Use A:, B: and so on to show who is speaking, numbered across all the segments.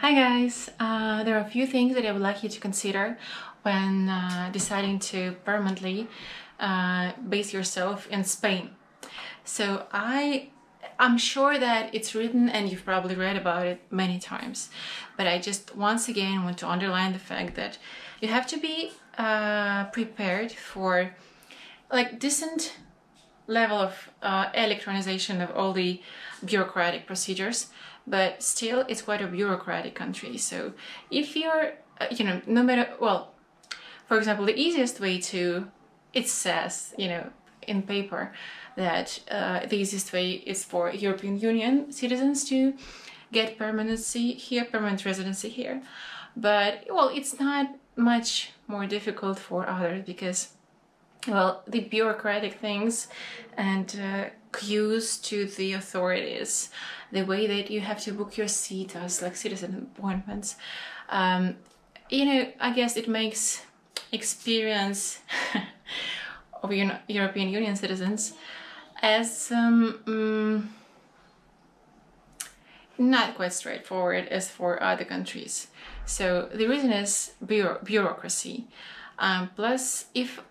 A: Hi guys, there are a few things that I would like you to consider when deciding to permanently base yourself in Spain. So I'm sure that it's written and you've probably read about it many times, but I just once again want to underline the fact that you have to be prepared for like decent level of electronization of all the bureaucratic procedures, but still it's quite a bureaucratic country. So if you're no matter, well, for example, the easiest way to, it says in paper that the easiest way is for European Union citizens to get permanent residency here, but well, it's not much more difficult for others because, well, the bureaucratic things and cues to the authorities, the way that you have to book your citas, like citizen appointments, I guess it makes experience of European Union citizens as not quite straightforward as for other countries. So the reason is bureaucracy. Plus, if,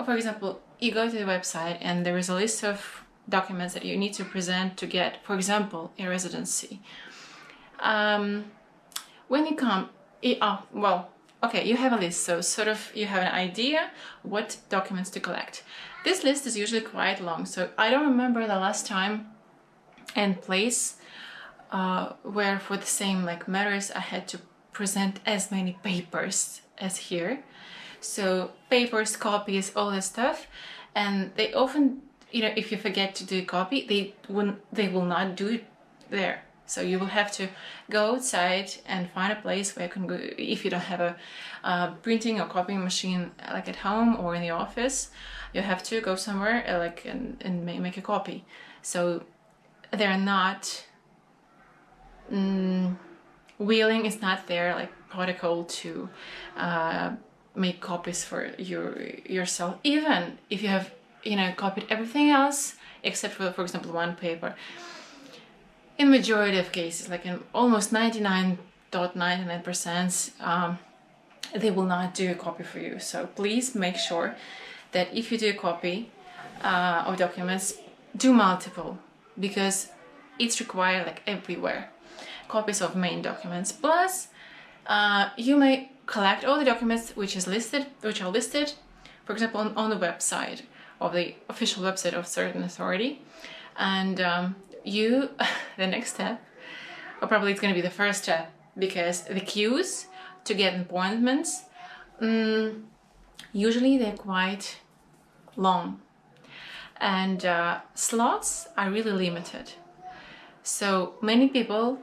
A: for example, you go to the website and there is a list of documents that you need to present to get, for example, a residency. When you come, okay, you have a list, so sort of you have an idea what documents to collect. This list is usually quite long, so I don't remember the last time and place where for the same matters I had to present as many papers as here. So papers, copies, all that stuff, and they often, if you forget to do a copy, they will not do it there. So you will have to go outside and find a place where you can go if you don't have a printing or copying machine like at home or in the office. You have to go somewhere and make a copy. So they're not wheeling is not their protocol to make copies for yourself, even if you have copied everything else except for example one paper. In majority of cases, like in almost 99.99%, they will not do a copy for you. So please make sure that if you do a copy of documents, do multiple, because it's required everywhere. Copies of main documents. Plus, you may collect all the documents which are listed, for example, on the website of the official website of certain authority, and the next step, or probably it's going to be the first step, because the queues to get appointments, usually they're quite long, and slots are really limited. So many people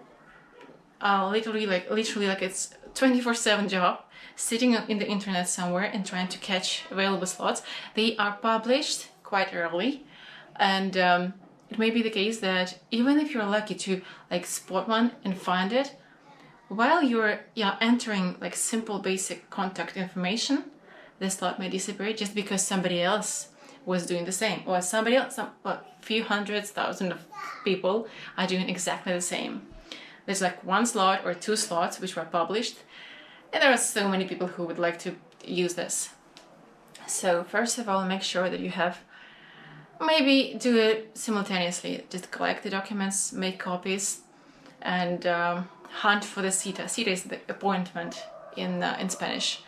A: literally it's 24/7 job, sitting in the internet somewhere and trying to catch available slots. They are published quite early, and it may be the case that even if you're lucky to spot one and find it, while you're entering simple basic contact information, the slot may disappear just because somebody else was doing the same, or somebody else, a few hundreds, thousands of people are doing exactly the same. There's one slot or two slots which were published, and there are so many people who would like to use this. So first of all, make sure that you have, maybe do it simultaneously. Just collect the documents, make copies, and hunt for the cita. Cita is the appointment in Spanish.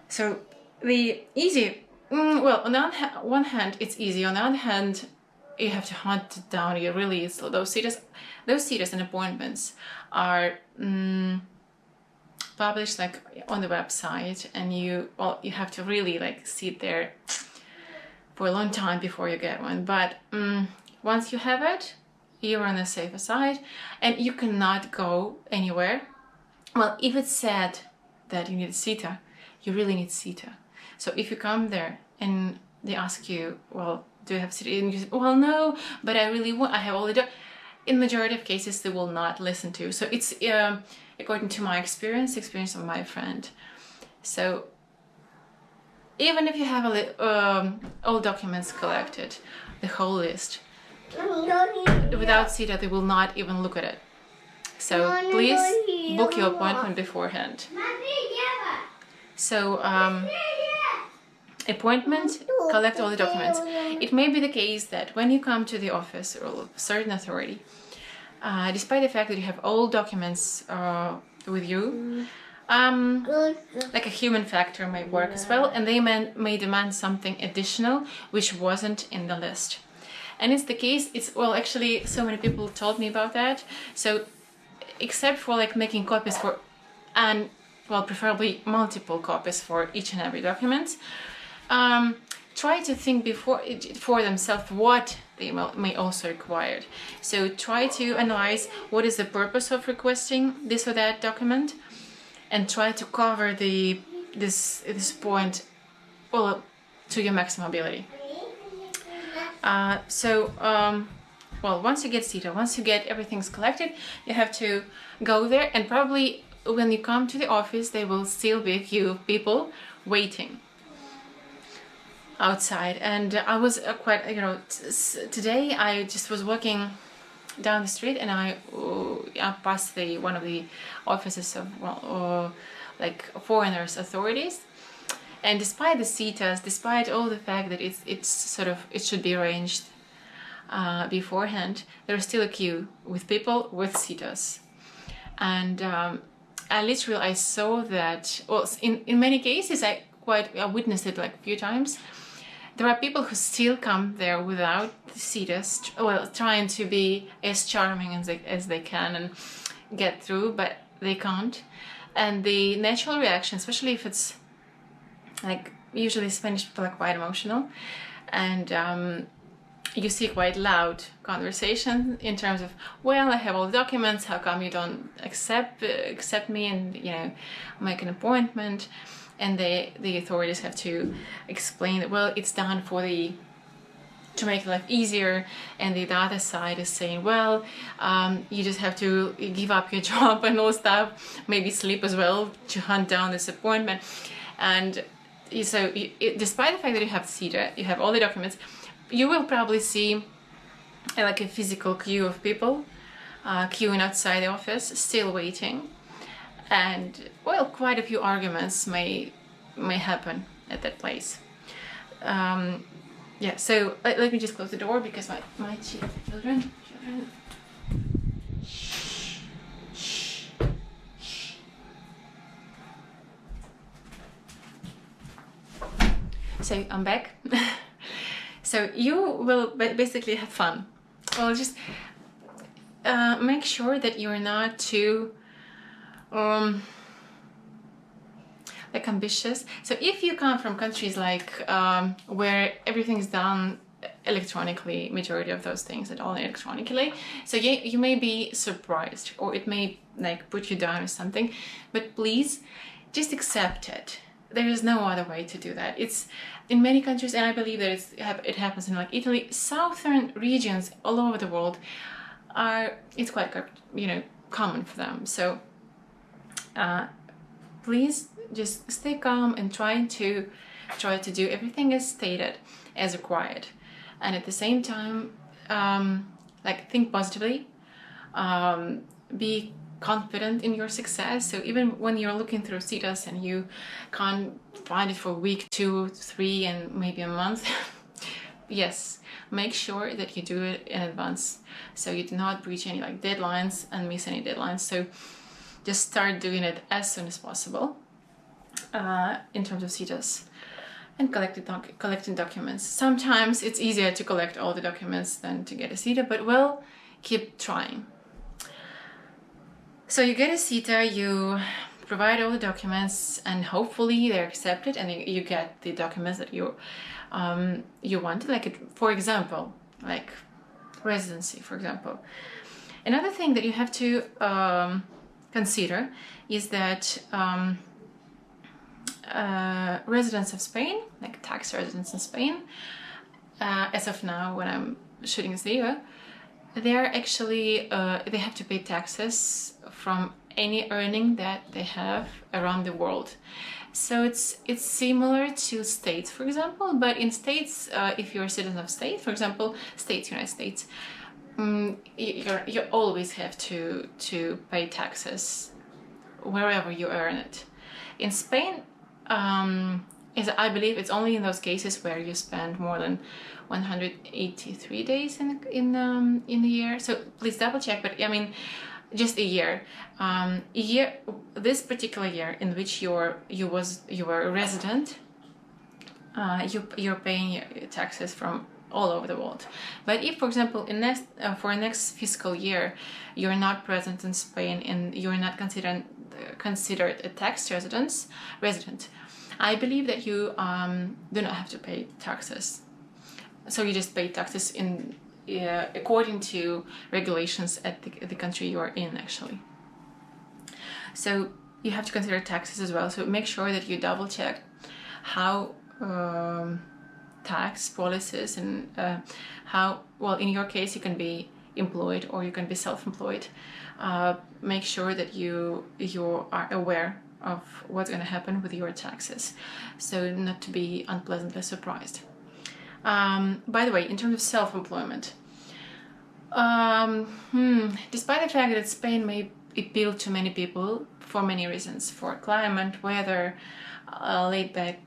A: So the easy, well, on the one hand, it's easy. On the other hand, you have to hunt it down. You really, so those citas and appointments are published on the website, and you have to really sit there for a long time before you get one. But once you have it, you're on the safer side, and you cannot go anywhere. Well, if it's said that you need a cita, you really need cita. So if you come there and they ask you, well, do you have cita? And you say, well, no, but I really want, I have all the in majority of cases, they will not listen to you. So it's according to my experience of my friend. So even if you have all documents collected, the whole list, without CETA, they will not even look at it. So please book your appointment beforehand. So appointment, collect all the documents. It may be the case that when you come to the office or a certain authority, despite the fact that you have all documents with you, like a human factor may work as well, and they may demand something additional which wasn't in the list. And it's the case, well, actually so many people told me about that. So except for like making copies for, and well, preferably multiple copies for each and every document, try to think for themselves what they may also require. So try to analyze what is the purpose of requesting this or that document, and try to cover this point, well, to your maximum ability. Well, once you get seated, once you get everything's collected, you have to go there, and probably when you come to the office, there will still be a few people waiting outside. And I was quite, today I just was walking down the street, and I passed one of the offices of like foreigners authorities, and despite the CETAs, despite all the fact that it should be arranged beforehand, there is still a queue with people with CETAs. And I saw that, well, in many cases I witnessed it like a few times. There are people who still come there without the CETAs, well, trying to be as charming as they can and get through, but they can't. And the natural reaction, especially if it's like, usually Spanish people are quite emotional, and you see quite loud conversation in terms of, well, I have all the documents, how come you don't accept me and make an appointment? And the authorities have to explain that, well, it's done to make life easier, and the other side is saying, well, you just have to give up your job and all stuff, maybe sleep as well, to hunt down this appointment. And so despite the fact that you have CETA, you have all the documents, you will probably see like a physical queue of people queuing outside the office, still waiting. And well, quite a few arguments may happen at that place. Yeah, so let me just close the door because my children. So I'm back. So you will basically have fun. Well, just make sure that you're not too like ambitious. So if you come from countries like where everything's done electronically, majority of those things are all electronically, so you may be surprised, or it may like put you down or something, but please just accept it. There is no other way to do that. It's in many countries, and I believe that it happens in like Italy, southern regions all over the world it's quite common for them. So please just stay calm and try to do everything as stated, as required, and at the same time like think positively, be confident in your success. So even when you're looking through CETAs and you can't find it for a week, 2, 3, and maybe a month, yes, make sure that you do it in advance, so you do not breach any like deadlines and miss any deadlines. So just start doing it as soon as possible in terms of CETAs and collecting documents. Sometimes it's easier to collect all the documents than to get a CETA, but well, keep trying. So you get a CETA, you provide all the documents, and hopefully they're accepted, and you get the documents that you wanted, like for example, like residency, for example. Another thing that you have to consider is that residents of Spain, like tax residents in Spain, as of now when I'm shooting this video, they're actually they have to pay taxes from any earning that they have around the world. So it's similar to states, for example, but in states, if you're a citizen of state, for example, states, United States, you always have to pay taxes wherever you earn it. In Spain, I believe it's only in those cases where you spend more than 183 days in the year. So please double check. But I mean, just a year. This particular year in which you were a resident, you're paying your taxes from all over the world. But if, for example, for next fiscal year, you're not present in Spain and you're not considered a tax resident, I believe that you do not have to pay taxes. So you just pay taxes according to regulations at the country you are in, actually. So you have to consider taxes as well. So make sure that you double check how tax policies and how, well, in your case you can be employed or you can be self-employed. Make sure that you are aware of what's going to happen with your taxes, so not to be unpleasantly surprised. By the way, in terms of self-employment, despite the fact that Spain may appeal to many people for many reasons, for climate, weather, laid back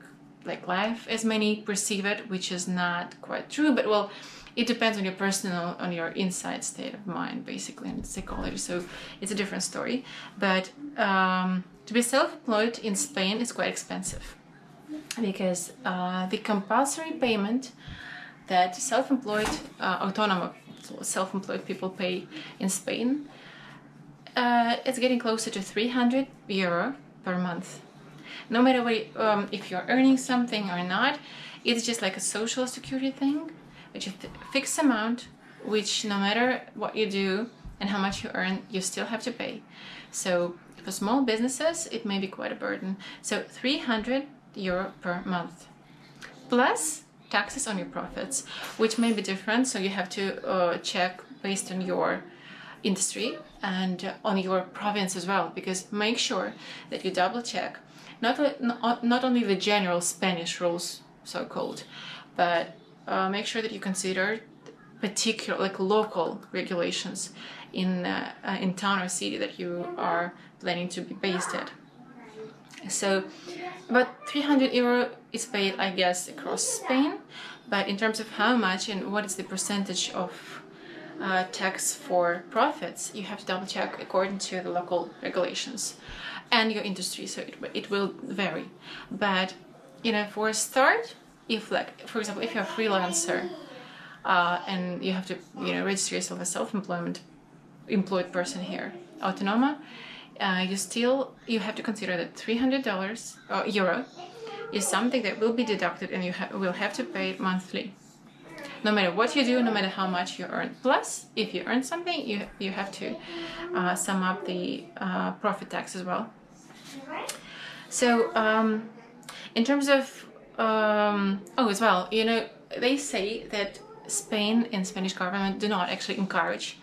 A: like life as many perceive it, which is not quite true, but well, it depends on your inside state of mind, basically, and psychology, so it's a different story. But to be self-employed in Spain is quite expensive, because the compulsory payment that autonomous self-employed people pay in Spain, it's getting closer to 300 euro per month. No matter what, if you're earning something or not, it's just like a social security thing, which is a fixed amount, which no matter what you do and how much you earn, you still have to pay. So for small businesses, it may be quite a burden. So 300 euro per month, plus taxes on your profits, which may be different. So you have to check based on your industry and on your province as well, because make sure that you double check not only the general Spanish rules, so-called, but make sure that you consider particular, like local regulations in town or city that you are planning to be based at. So about 300 euro is paid, I guess, across Spain, but in terms of how much and what is the percentage of tax for profits, you have to double check according to the local regulations and your industry, so it will vary. But for a start, if, like, for example, if you're a freelancer and you have to register yourself as employed person here, autonoma, you have to consider that €300 is something that will be deducted, and you will have to pay it monthly, no matter what you do, no matter how much you earn. Plus, if you earn something, you have to sum up the profit tax as well. So in terms of as well, they say that Spain and Spanish government do not actually encourage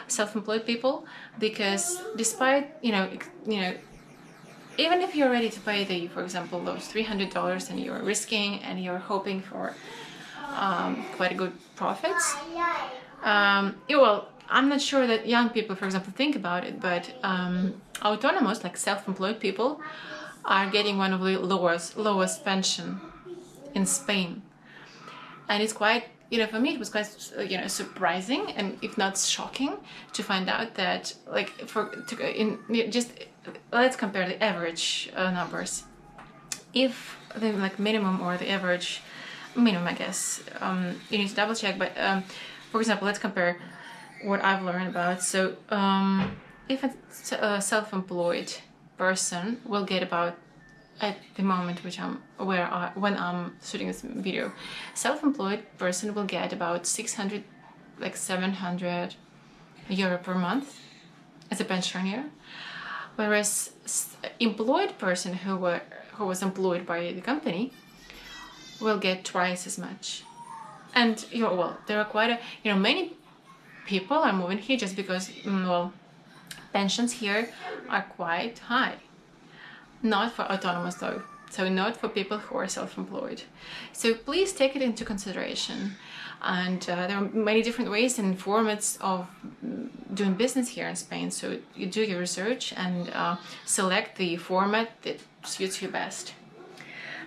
A: self-employed people, because despite even if you're ready to pay for example, those $300, and you're risking and you're hoping for quite a good profits, I'm not sure that young people, for example, think about it, but autonomous, like self-employed people, are getting one of the lowest pension in Spain. And it's quite, for me it was quite, surprising, and if not shocking, to find out that, like, let's compare the average numbers. If the minimum or the average minimum, I guess, you need to double check, but for example, let's compare what I've learned about. So if a self-employed person will get about, at the moment when I'm shooting this video, self-employed person will get about 600, 700 euro per month as a pensioner, whereas employed person who was employed by the company will get twice as much. And there are quite many people are moving here just because pensions here are quite high. Not for autonomous though. so not for people who are self-employed. So please take it into consideration. And there are many different ways and formats of doing business here in Spain. So you do your research and select the format that suits you best.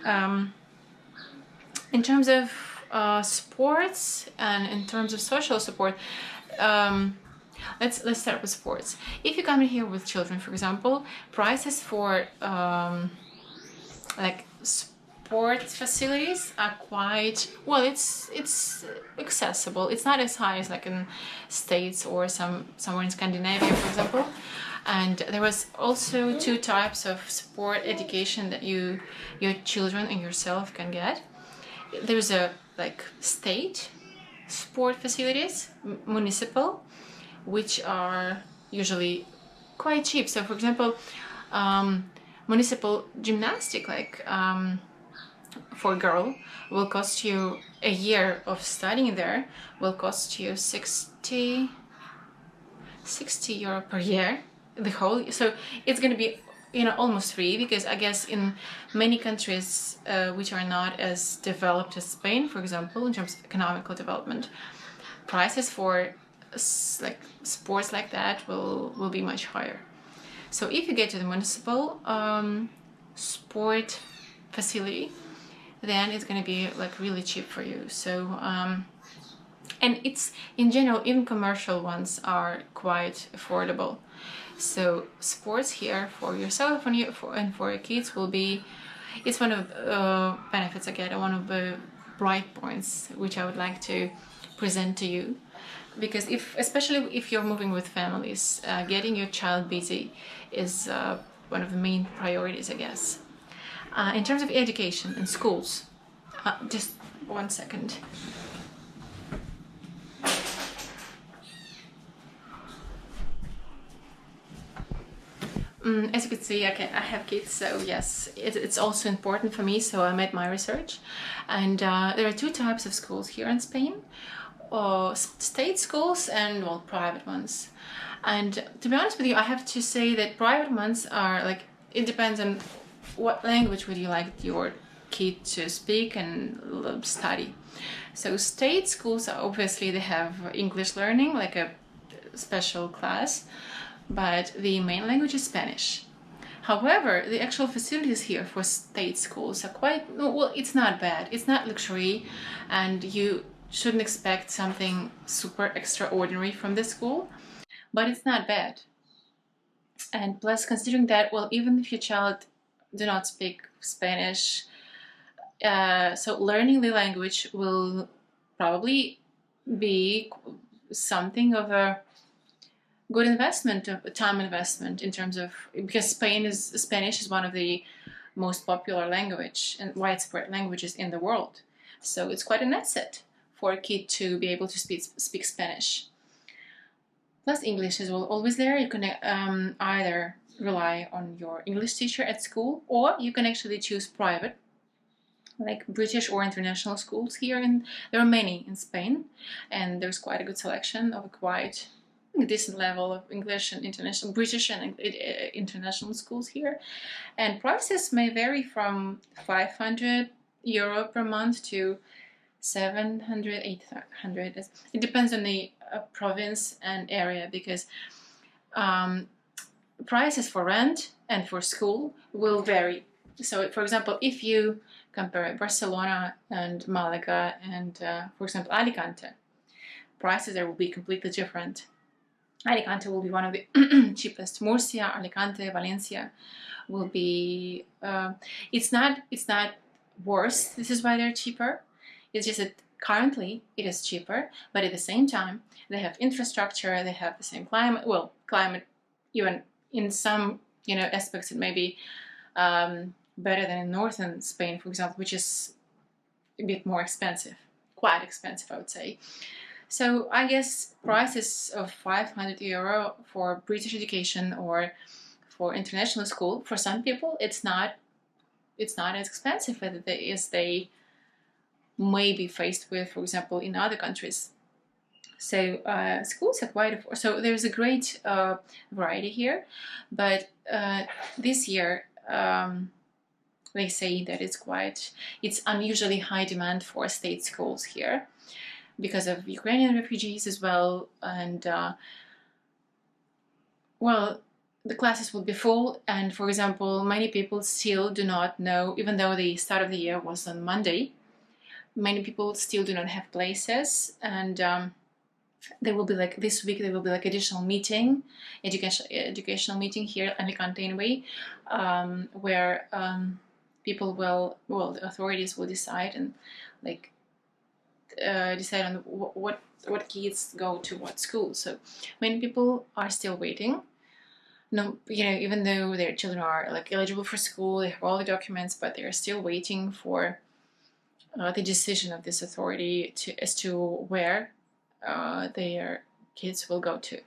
A: In terms of sports and in terms of social support, let's start with sports. If you come in here with children, for example, prices for like sport facilities are quite well. It's accessible. It's not as high as like in States or somewhere in Scandinavia, for example. And there was also two types of sport education that your children and yourself can get. There's a like state sport facilities, municipal, which are usually quite cheap. So for example, municipal gymnastic, like for a girl, will cost you a year of studying there, will cost you 60 euro per year, the whole. So it's going to be, you know, almost free, because I guess in many countries which are not as developed as Spain, for example, in terms of economical development, prices for like sports like that will be much higher. So if you get to the municipal sport facility, then it's going to be like really cheap for you. So and it's in general, even commercial ones are quite affordable. So sports here for yourself and for your kids will be, it's one of the benefits I get, and one of the bright points which I would like to present to you. Because especially if you're moving with families, getting your child busy is one of the main priorities, I guess. In terms of education and schools, just 1 second. As you can see, I have kids, so yes, it's also important for me, so I made my research. And there are two types of schools here in Spain. State schools and, well, private ones. And to be honest with you, I have to say that private ones are like, it depends on what language would you like your kid to speak and study. So state schools are obviously, they have English learning, like a special class, but the main language is Spanish. However, the actual facilities here for state schools are quite, well, it's not bad. It's not luxury, and you shouldn't expect something super extraordinary from the school, but it's not bad. And plus, considering that, well, even if your child do not speak Spanish, so learning the language will probably be something of a good investment, a time investment, in terms of, because Spanish is one of the most popular language and widespread languages in the world. So it's quite an asset for a kid to be able to speak Spanish. Plus, English is always there. You can either rely on your English teacher at school, or you can actually choose private, like British or international schools here. And there are many in Spain, and there's quite a good selection of a quite decent level of English and international, British and international schools here. And prices may vary from 500 euro per month to 700, 800. It depends on the province and area, because prices for rent and for school will vary. So, for example, if you compare Barcelona and Malaga and, for example, Alicante, prices there will be completely different. Alicante will be one of the cheapest. Murcia, Alicante, Valencia will be. It's not worse. This is why they're cheaper. It's just that currently it is cheaper, but at the same time they have infrastructure. They have the same climate. Well, climate, even in some aspects, it may be better than in northern Spain, for example, which is a bit more expensive, quite expensive, I would say. So I guess prices of 500 euro for British education or for international school, for some people, it's not as expensive as they may be faced with, for example, in other countries. So schools are quite, so there's a great variety here. But this year, they say that it's unusually high demand for state schools here because of Ukrainian refugees as well. And well, the classes will be full. And for example, many people still do not know, even though the start of the year was on Monday, many people still do not have places. And there will be like this week, there will be like additional meeting, educational meeting here in Alicante anyway, where people will, well, the authorities will decide and like decide on what kids go to what school. So many people are still waiting. No, you know, even though their children are like eligible for school, they have all the documents, but they are still waiting for the decision of this authority as to where their kids will go to.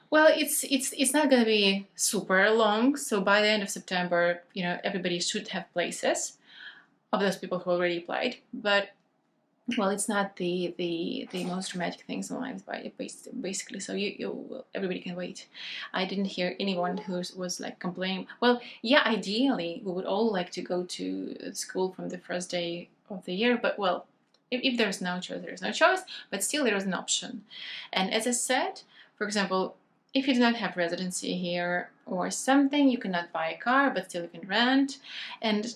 A: Well, it's not going to be super long, so by the end of September, you know, everybody should have places of those people who already applied. But well, it's not the most dramatic things in life, basically. So everybody can wait. I didn't hear anyone who was like complaining. Well, yeah, ideally we would all like to go to school from the first day of the year, but well, if there's no choice, there's no choice. But still, there is an option. And as I said, for example, if you do not have residency here or something, you cannot buy a car, but still you can rent. And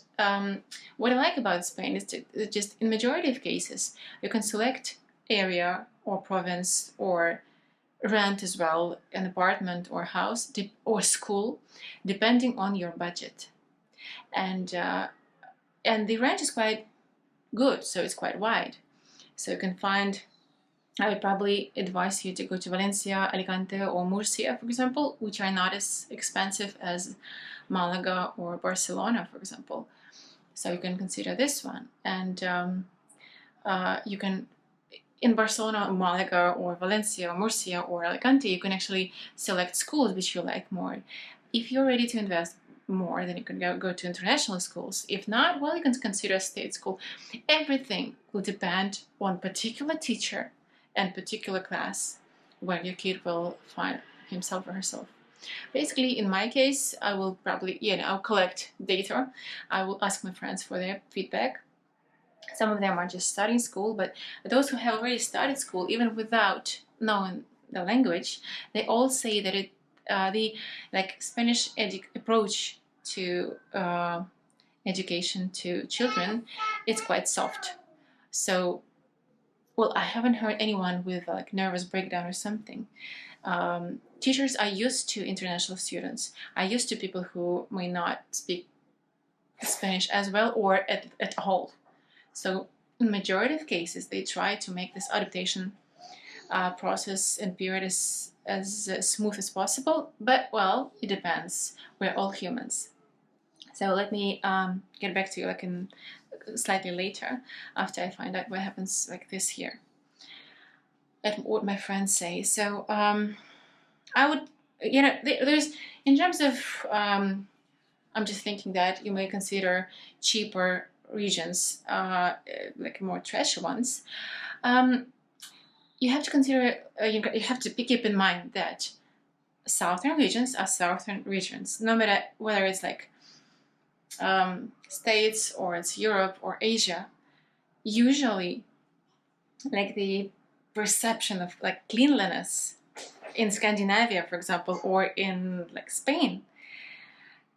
A: what I like about Spain is just in majority of cases, you can select area or province or rent as well, an apartment or house or school, depending on your budget. And the range is quite good, so it's quite wide. So you can find, I would probably advise you to go to Valencia, Alicante, or Murcia, for example, which are not as expensive as Malaga or Barcelona, for example. So you can consider this one. And you can, in Barcelona, or Malaga, or Valencia, or Murcia, or Alicante, you can actually select schools which you like more. If you're ready to invest more, then you can go to international schools. If not, well, you can consider a state school. Everything will depend on particular teacher and particular class where your kid will find himself or herself. Basically, in my case, I will probably, I'll collect data. I will ask my friends for their feedback. Some of them are just starting school, but those who have already started school, even without knowing the language, they all say that the Spanish approach to education to children, it's quite soft. So, well, I haven't heard anyone with like nervous breakdown or something. Teachers are used to international students, are used to people who may not speak Spanish as well or at all. So in majority of cases, they try to make this adaptation process and period as smooth as possible. But well, it depends. We're all humans. So let me get back to you like in slightly later after I find out what happens like this year and what my friends say. So I would, there's in terms of I'm just thinking that you may consider cheaper regions, like more trashy ones. You have to consider, you have to keep in mind that southern regions are southern regions, no matter whether it's like States or it's Europe or Asia. Usually, like the perception of like cleanliness in Scandinavia, for example, or in like Spain,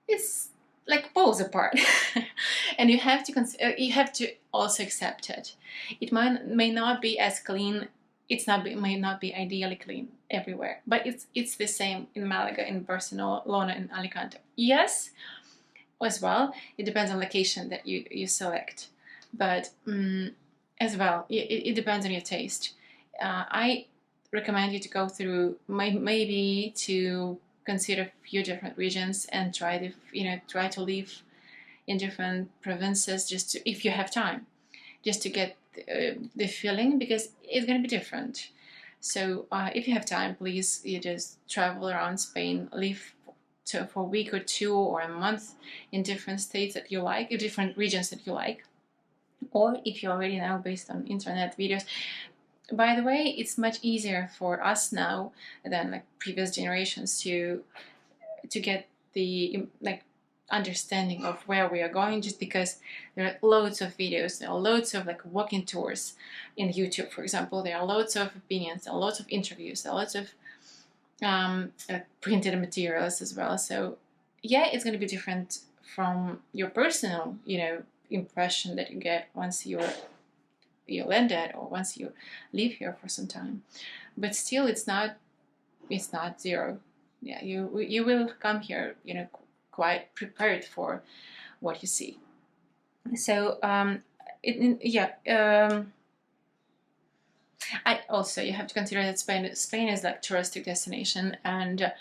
A: it's like poles apart. And you have to also accept it. It may not be as clean. May not be ideally clean everywhere, but it's the same in Malaga, in Barcelona, in Alicante. Yes, as well, it depends on location that you select, but as well, it depends on your taste. I recommend you to go through maybe to consider a few different regions and try to live in different provinces if you have time, just to get the feeling, because it's going to be different. So if you have time, please you just travel around Spain, live for a week or two or a month in different states that you like, in different regions that you like. Or if you already know based on internet videos. By the way, it's much easier for us now than like previous generations to get the like understanding of where we are going, just because there are loads of videos, there are loads of like walking tours in YouTube, for example. There are loads of opinions, there are lots of interviews, there are lots of printed materials as well. So yeah, it's going to be different from your personal, impression that you get once you landed or once you live here for some time. But still, it's not zero. Yeah, you will come here, quite prepared for what you see. So I also, you have to consider that Spain is like touristic destination, and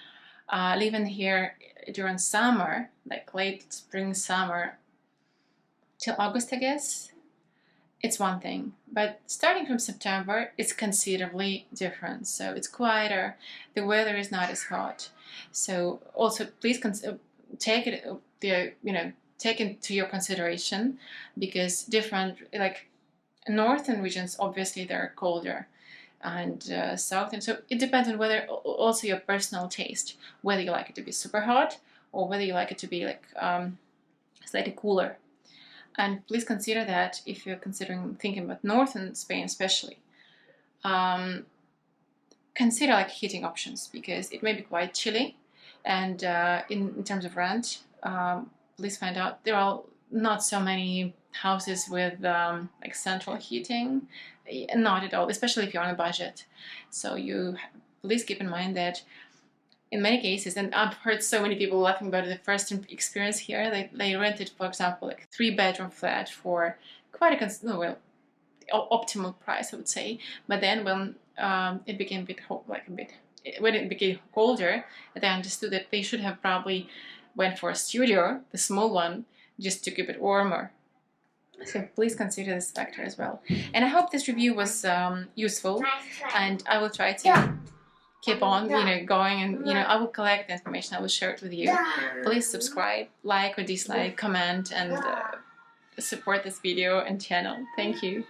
A: living here during summer, like late spring, summer till August, I guess, it's one thing. But starting from September, it's considerably different. So it's quieter. The weather is not as hot. So also, please take it, take into your consideration, because different, like northern regions, obviously they're colder, and southern. So it depends on whether also your personal taste, whether you like it to be super hot or whether you like it to be like slightly cooler. And please consider that if you're thinking about northern Spain especially, consider like heating options, because it may be quite chilly. And in terms of rent, please find out there are not so many houses with like central heating, not at all, especially if you're on a budget. So please keep in mind that in many cases, and I've heard so many people laughing about the first experience here, they rented, for example, like 3-bedroom flat for quite a optimal price, I would say. But then when it became when it became colder, they understood that they should have probably went for a studio, the small one, just to keep it warmer. So please consider this factor as well. And I hope this review was useful, and I will try to keep on, going, and I will collect the information. I will share it with you. Please subscribe, like or dislike, comment, and support this video and channel. Thank you.